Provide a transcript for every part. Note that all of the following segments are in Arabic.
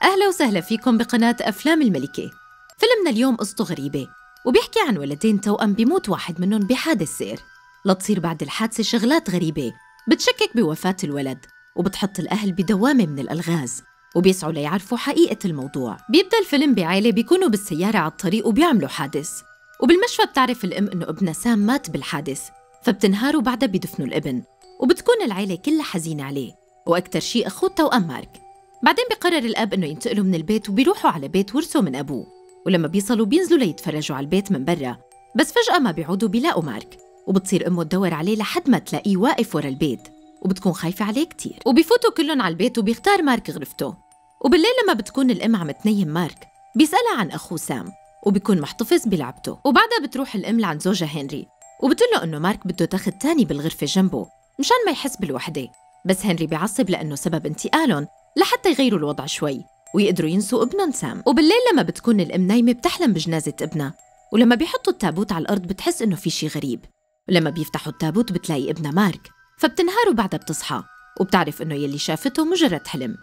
أهلا وسهلا فيكم بقناة أفلام الملكة. فيلمنا اليوم قصته غريبة وبيحكي عن ولدين توأم بيموت واحد منهم بحادث سير، لتصير بعد الحادثة شغلات غريبة بتشكك بوفاة الولد وبتحط الأهل بدوامة من الألغاز وبيسعوا ليعرفوا حقيقة الموضوع. بيبدأ الفيلم بعائلة بيكونوا بالسيارة على الطريق وبيعملوا حادث، وبالمشفى بتعرف الأم إنه ابنها سام مات بالحادث، فبتنهار وبعدها بيدفنوا الابن، وبتكون العائلة كلها حزينة عليه، وأكتر شيء أخوه التوأم مارك. بعدين بيقرر الأب إنه ينتقلوا من البيت وبيروحوا على بيت ورثه من أبوه، ولما بيصلوا بينزلوا ليتفرجوا على البيت من برا، بس فجأة ما بيعودوا بيلاقوا مارك، وبتصير أمه تدور عليه لحد ما تلاقيه واقف ورا البيت، وبتكون خايفة عليه كتير. وبيفوتوا كلهم على البيت وبيختار مارك غرفته، وبالليل لما بتكون الأم عم تنيم مارك بيسألها عن أخوه سام، وبيكون محتفظ بلعبته. وبعدها بتروح الأم لعند زوجها هنري وبتقول له إنه مارك بده تاخد تاني بالغرفة جنبه مشان ما يحس بالوحدة، بس هنري بيعصب لأنه سبب انتقالهم لحتى يغيروا الوضع شوي ويقدروا ينسوا ابنهم سام. وبالليل لما بتكون الأم نايمة بتحلم بجنازة ابنها، ولما بيحطوا التابوت على الأرض بتحس إنه في شي غريب، ولما بيفتحوا التابوت بتلاقي ابنها مارك، فبتنهار وبعدها بتصحى وبتعرف إنه يلي شافته مجرد حلم.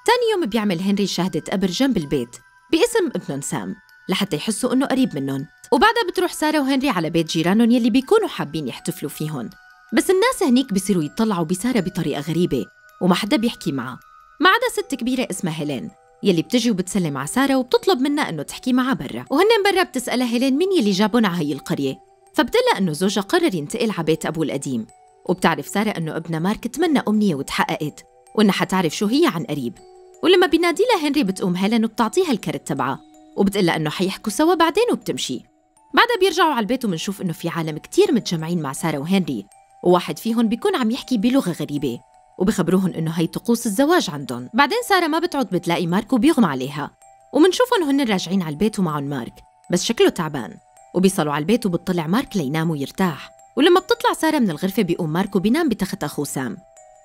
تاني يوم بيعمل هنري شهادة قبر جنب البيت باسم ابنهم سام لحتى يحسوا إنه قريب منهم، وبعدها بتروح سارة وهنري على بيت جيرانهم يلي بيكونوا حابين يحتفلوا فيهم، بس الناس هنيك بيصيروا يطلعوا بسارة بطريقة غريبة وما حدا بيحكي معها ما عدا ست كبيرة اسمها هيلين يلي بتجي وبتسلم على سارة وبتطلب منها إنه تحكي معها برا، وهن برا بتسألها هيلين مين يلي جابون على هي القرية، فبتقلها إنه زوجها قرر ينتقل على بيت أبوه القديم، وبتعرف سارة إنه ابنها مارك تمنى أمنية وتحققت وإنها حتعرف شو هي عن قريب. ولما بينادي لها هنري بتقوم هيلين وبتعطيها الكرت تبعها وبتقلها إنه حيحكوا سوا بعدين وبتمشي. بعدها بيرجعوا على البيت وبنشوف إنه في عالم كتير متجمعين مع سارة وهنري، وواحد فيهم بيكون عم يحكي بلغة غريبة وبخبروهن إنه هي طقوس الزواج عندهم. بعدين سارة ما بتعود بتلاقي مارك وبيغمى عليها، ومنشوفهم هن راجعين على البيت ومعهم مارك بس شكله تعبان، وبيصلوا على البيت وبتطلع مارك لينام ويرتاح. ولما بتطلع سارة من الغرفة بيقوم مارك وبينام بتخت أخوه سام،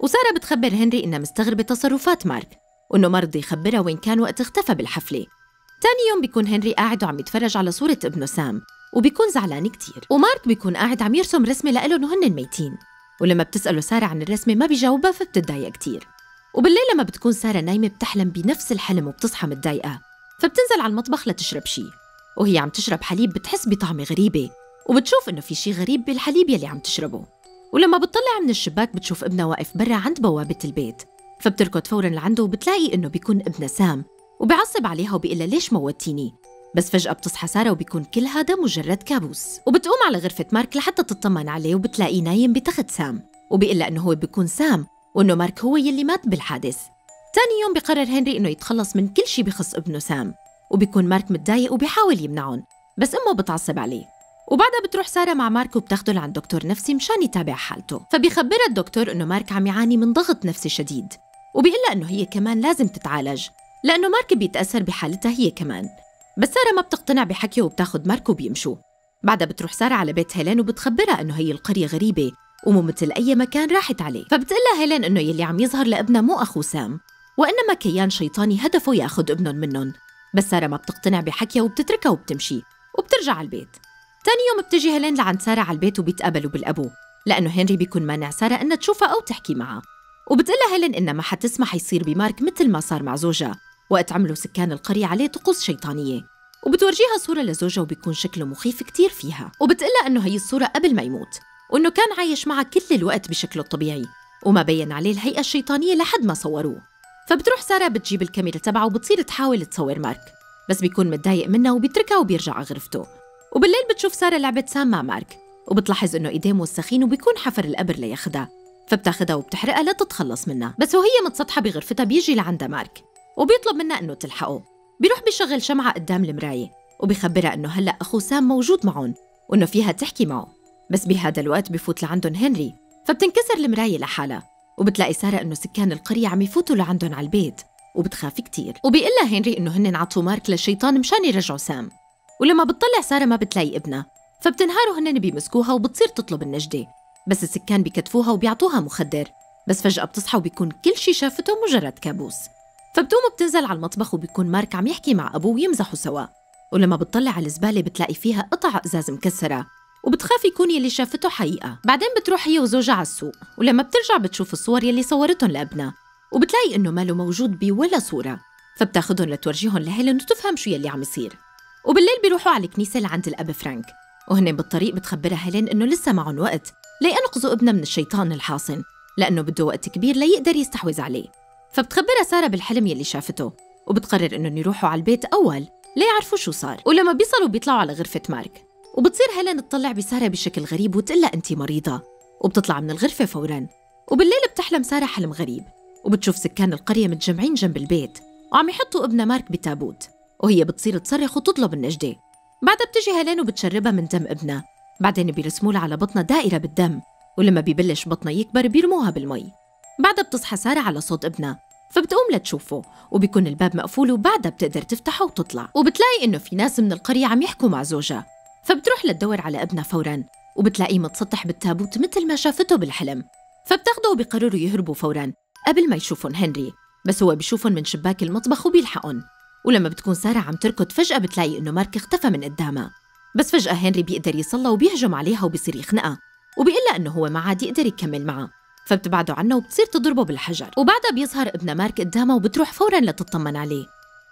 وسارة بتخبر هنري إنها مستغربة تصرفات مارك وإنه ما رضي يخبرها وين كان وقت اختفى بالحفلة. تاني يوم بيكون هنري قاعد وعم يتفرج على صورة ابنه سام وبيكون زعلان كتير، ومارك بيكون قاعد عم يرسم رسمة لإلهم وهن ميتين، ولما بتسأله سارة عن الرسمة ما بيجاوبها فبتتضايق كتير. وبالليل لما بتكون سارة نايمة بتحلم بنفس الحلم وبتصحى متضايقة، فبتنزل على المطبخ لتشرب شي، وهي عم تشرب حليب بتحس بطعمة غريبة وبتشوف إنه في شي غريب بالحليب يلي عم تشربه. ولما بتطلع من الشباك بتشوف ابنها واقف برا عند بوابة البيت، فبتركض فوراً لعنده وبتلاقي إنه بيكون ابنها سام وبيعصب عليها وبيقلها ليش موتيني، بس فجأة بتصحى سارة وبيكون كل هذا مجرد كابوس. وبتقوم على غرفة مارك لحتى تطمن عليه وبتلاقيه نايم بتخت سام، وبيقلها إنه هو بيكون سام وإنه مارك هو يلي مات بالحادث. تاني يوم بقرر هنري إنه يتخلص من كل شي بخص ابنه سام، وبيكون مارك متضايق وبيحاول يمنعهم بس أمه بتعصب عليه. وبعدها بتروح سارة مع مارك وبتاخده لعند دكتور نفسي مشان يتابع حالته، فبيخبرها الدكتور إنه مارك عم يعاني من ضغط نفسي شديد، وبيقلها إنه هي كمان لازم تتعالج لأنه مارك بيتأثر بحالتها هي كمان. بس سارة ما بتقتنع بحكيه وبتاخد مارك وبيمشوا. بعدها بتروح سارة على بيت هيلين وبتخبرها إنه هي القرية غريبة ومو مثل أي مكان راحت عليه، فبتقلها هيلين إنه يلي عم يظهر لابنها مو أخو سام وإنما كيان شيطاني هدفه ياخد ابنهم منهم. بس سارة ما بتقتنع بحكيه وبتتركها وبتمشي وبترجع على البيت. تاني يوم بتجي هيلين لعند سارة على البيت وبيتقابلوا بالأبو لأنه هنري بيكون مانع سارة إنها تشوفها أو تحكي معها، وبتقلها هيلين إنها ما حتسمح يصير بمارك مثل ما صار مع زوجها وقت عملوا سكان القرية عليه طقوس شيطانية، وبتورجيها صورة لزوجها وبيكون شكله مخيف كتير فيها، وبتقلها إنه هي الصورة قبل ما يموت وإنه كان عايش معها كل الوقت بشكله الطبيعي وما بين عليه الهيئة الشيطانية لحد ما صوروه. فبتروح سارة بتجيب الكاميرا تبعه وبتصير تحاول تصور مارك بس بيكون متضايق منها وبيتركها وبيرجع على غرفته. وبالليل بتشوف سارة لعبة سام مع مارك وبتلاحظ إنه إيديه موسخين وبيكون حفر القبر لياخدها، فبتاخدها وبتحرقها لتتخلص منها. بس وهي متسطحة بغرفتها بيجي لعندها مارك وبيطلب منها إنه تلحقه. بيروح بيشغل شمعة قدام المراية وبيخبرها إنه هلأ أخو سام موجود معهم وإنه فيها تحكي معه. بس بهذا الوقت بفوت لعندهم هنري، فبتنكسر المراية لحالها وبتلاقي سارة إنه سكان القرية عم يفوتوا لعندهم على البيت وبتخاف كتير، وبيقلها هنري إنه هن عطوا مارك للشيطان مشان يرجعوا سام. ولما بتطلع سارة ما بتلاقي ابنها، فبتنهاروا هنن بيمسكوها وبتصير تطلب النجدة، بس السكان بيكتفوها وبيعطوها مخدر. بس فجأة بتصحى وبيكون كل شي شافته مجرد كابوس، فبتقوم بتنزل على المطبخ وبيكون مارك عم يحكي مع أبوه ويمزحوا سوا. ولما بتطلع على الزبالة بتلاقي فيها قطع إزاز مكسرة وبتخاف يكون يلي شافته حقيقة. بعدين بتروح هي وزوجها على السوق، ولما بترجع بتشوف الصور يلي صورتهم لابنها وبتلاقي إنه ماله موجود بولا صورة، فبتاخدهم لتورجيهم لهيلين وتفهم شو يلي عم يصير. وبالليل بيروحوا على الكنيسة لعند الأب فرانك، وهن بالطريق بتخبرها هيلين إنه لسه معهم وقت لينقذوا ابنها من الشيطان الحاصن، لأنه بده وقت كبير ليقدر يستحوذ عليه. فبتخبرها سارة بالحلم يلي شافته، وبتقرر إنهم يروحوا على البيت أول ليعرفوا شو صار. ولما بيصلوا بيطلعوا على غرفة مارك، وبتصير هيلين تطلع بسارة بشكل غريب وتقلها أنتي مريضة، وبتطلع من الغرفة فوراً. وبالليل بتحلم سارة حلم غريب، وبتشوف سكان القرية متجمعين جنب البيت وعم يحطوا ابنها مارك بتابوت، وهي بتصير تصرخ وتطلب النجدة. بعدها بتجي هيلين وبتشربها من دم ابنها، بعدين بيرسموا لها على بطنها دائرة بالدم، ولما بيبلش بطنها يكبر بيرموها بالمي. بعدها بتصحى سارة على صوت ابنها، فبتقوم لتشوفه، وبيكون الباب مقفول، وبعدها بتقدر تفتحه وتطلع، وبتلاقي إنه في ناس من القرية عم يحكوا مع زوجها. فبتروح لتدور على ابنها فوراً، وبتلاقيه متسطح بالتابوت مثل ما شافته بالحلم. فبتاخده وبيقرروا يهربوا فوراً قبل ما يشوفون هنري، بس هو بيشوفهم من شباك المطبخ وبيلحقهم. ولما بتكون سارة عم تركض فجأة بتلاقي إنه مارك اختفى من قدامها، بس فجأة هنري بيقدر يصلى وبيهجم عليها وبيصير يخنقها، وبيقلها إنه هو ما عاد يقدر يكمل معها، فبتبعده عنه وبتصير تضربه بالحجر. وبعدها بيظهر ابن مارك قدامها وبتروح فوراً لتطمن عليه،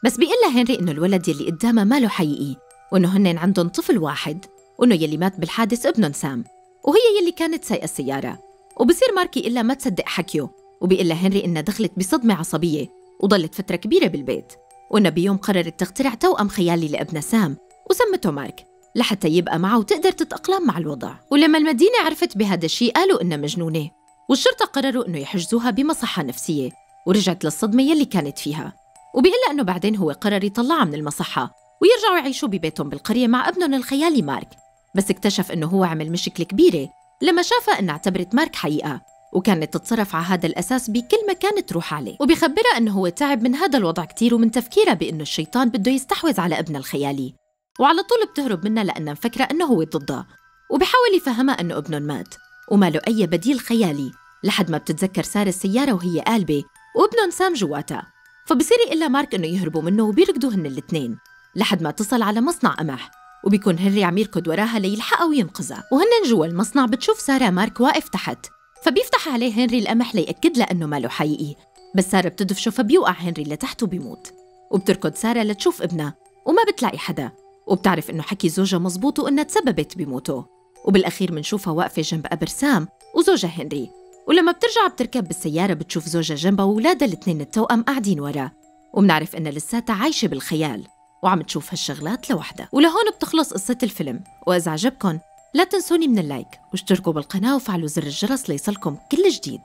بس بيقلها هنري إنه الولد يلي قدامها ماله حقيقي، وإنه هنن عندهم طفل واحد، وإنه يلي مات بالحادث ابنهم سام، وهي يلي كانت سايقة السيارة. وبصير مارك يقلها ما تصدق حكيه، وبيقلها هنري إنها دخلت بصدمة عصبية وضلت فترة كبيرة بالبيت، وإنها بيوم قررت تخترع توأم خيالي لابنها سام وسمته مارك لحتى يبقى معه وتقدر تتأقلم مع الوضع. ولما المدينة عرفت بهذا الشيء قالوا إنها مجنونة، والشرطة قرروا إنه يحجزوها بمصحة نفسية، ورجعت للصدمة يلي كانت فيها. وبيقلها إنه بعدين هو قرر يطلعها من المصحة ويرجعوا يعيشوا ببيتهم بالقرية مع ابنهم الخيالي مارك، بس اكتشف إنه هو عمل مشكلة كبيرة لما شافها إنها اعتبرت مارك حقيقة، وكانت تتصرف على هذا الأساس بكل مكان تروح عليه. وبيخبرها إنه هو تعب من هذا الوضع كتير ومن تفكيرها بإنه الشيطان بده يستحوذ على ابنها الخيالي، وعلى طول بتهرب منها لأنها مفكرة إنه هو ضدها، وبيحاول يفهمها إنه ابنهم مات وما له أي بديل خيالي، لحد ما بتتذكر سارة السيارة وهي قالبة وابنهم سام جواتها. فبصير يقلها مارك إنه يهربوا منه وبيركضوا هن الاثنين لحد ما تصل على مصنع قمح، وبيكون هنري عم يركض وراها ليلحقها وينقذها. وهن جوا المصنع بتشوف سارة مارك واقف تحت، فبيفتح عليه هنري القمح ليأكد لها إنه ماله حقيقي، بس سارة بتدفشه فبيوقع هنري لتحت وبيموت. وبتركض سارة لتشوف ابنها وما بتلاقي حدا، وبتعرف إنه حكي زوجها مزبوط وإنها تسببت بموته. وبالأخير منشوفها واقفة جنب قبر سام وزوجها هنري، ولما بترجع بتركب بالسيارة بتشوف زوجها جنبها وولادها الاثنين التوأم قاعدين ورا، وبنعرف إنها لساتها عايشة بالخيال وعم تشوف هالشغلات لوحدها. ولهون بتخلص قصة الفيلم، وإذا عجبكن لا تنسوني من اللايك واشتركوا بالقناة وفعلوا زر الجرس ليصلكم كل جديد.